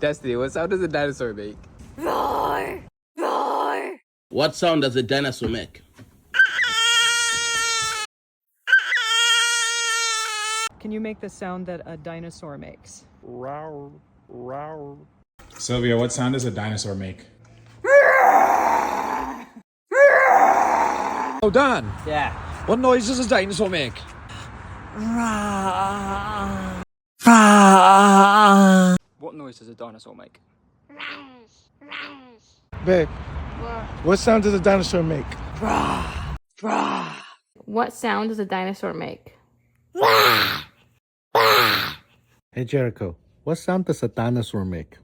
Destiny, what sound does a dinosaur make? Roar! Roar! What sound does a dinosaur make? Can you make the sound that a dinosaur makes? Roar, roar. Sylvia, what sound does a dinosaur make? Oh, Dan, Yeah. what noise does a dinosaur make? What noise does a dinosaur make? Babe, what sound does a dinosaur make? What sound does a dinosaur make? Hey Jericho, what sound does a dinosaur make?